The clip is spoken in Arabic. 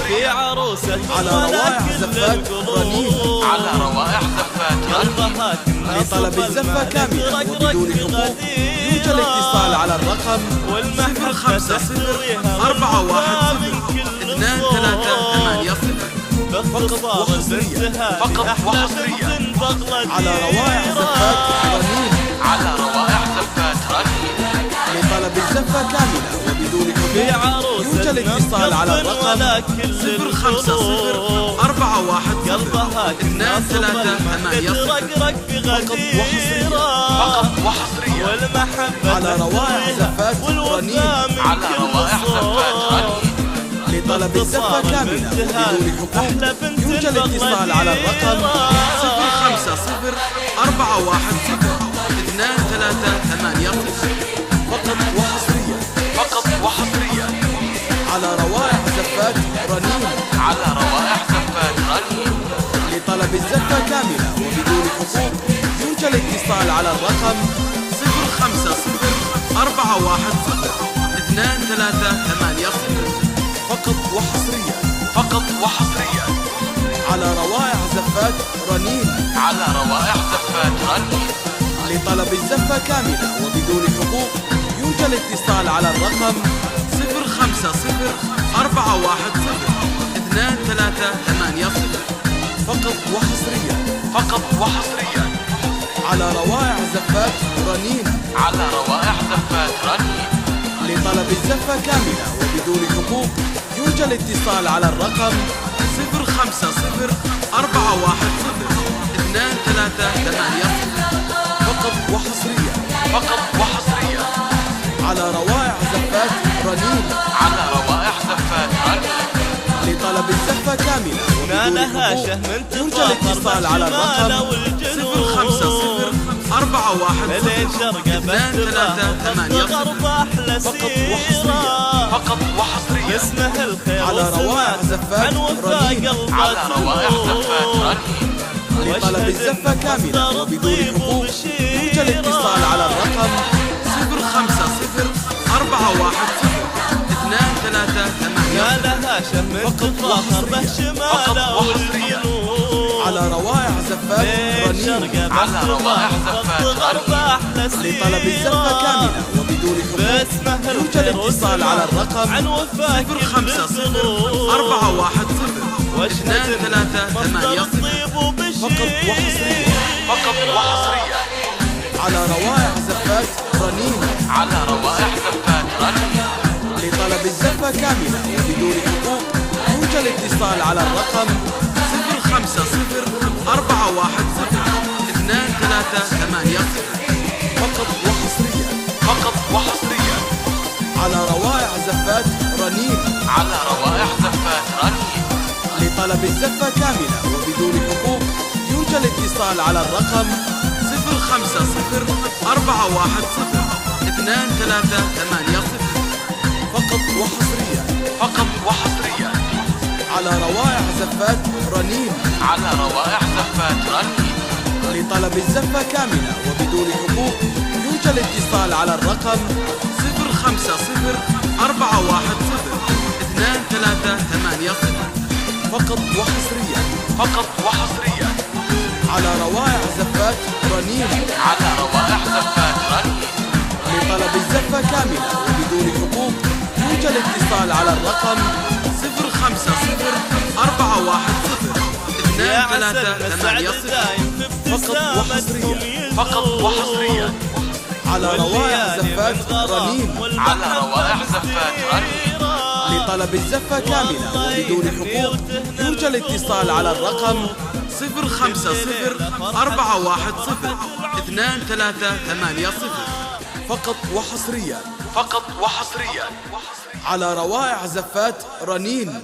في عروسة على روائع زفات رنين، على روائع زفات قلبها لطلب الزفة كاملة وبدون حقوق يوجد الاتصال على الرقم 050410238. فقط وحصريا على روائع زفات رنين، على روائع زفات رنين. لطلب الزفة كاملة وبدون حقوق يوجد الاتصال على الرقم 050410238. فقط وحصريا والمحبة على روائع زفات رنين، على روائع زفات رنين. لطلب الزفة كاملة وبدون حقوق يوجد الاتصال على الرقم 050410238. فقط وحصريا على روائع زفات رنين، على روائع زفات رنين. لطلب الزفة كاملة وبدون حقوق يوجد الاتصال على الرقم 050410238. فقط وحصريا على روائع زفات رنين، على روائع زفات رنين. لطلب الزفة كاملة وبدون حقوق يوجد الاتصال على الرقم 050410238. فقط وحصريا على روائع زفات رنين، على روائع زفات رنين. لطلب الزفة كاملة وبدون حقوق يوجد الاتصال على الرقم 050410238. فقط وحصريا على روائع زفات رنين، على روائع زفات رنين. لطلب الزفة كاملة ما وبدون لها حقوق شهم يوجد الاتصال على الرقم 050410238. غرب أحلى سيرة فقط وحصريا اسمه الخير على روائع زفات عن وفاء رنين، على روائع زفات قلبه رنين. لطلب الزفة كاملة وبدون حقوق يوجد الاتصال على الرقم 050410238. ما لها شهم تفاخر به شماله والجنوب على روائع زفات رنين، على روائع زفات غرب أحلى لطلب الزفة كاملة وبدون حقوق باسمه يوجد الاتصال على الرقم عن وفاك 050410238. فقط وحصريا على روائع زفات رنين، على روائع زفات رنين. لطلب الزفة كاملة وبدون حقوق يوجد الاتصال على الرقم 050410238. فقط وحصريا على روائع زفات رنين، على روائع زفات رنين. لطلب الزفة كاملة وبدون حقوق يوجد الاتصال على الرقم 050410238. فقط وحصريا على روائع زفات رنين، على روائع زفات رنين. لطلب الزفة كاملة وبدون حقوق يوجد الاتصال على الرقم 050410238. فقط وحصريا على روائع زفات رنين، على روائع زفات رنين. لطلب الزفة كاملة وبدون حقوق يوجد الاتصال على الرقم 050410238. فقط وحصريا على روائع زفات رنين، على روائع زفات رنين. لطلب الزفة كاملة وبدون حقوق يوجد الاتصال على الرقم 050410238. فقط وحصريا على على روائع زفات رنين.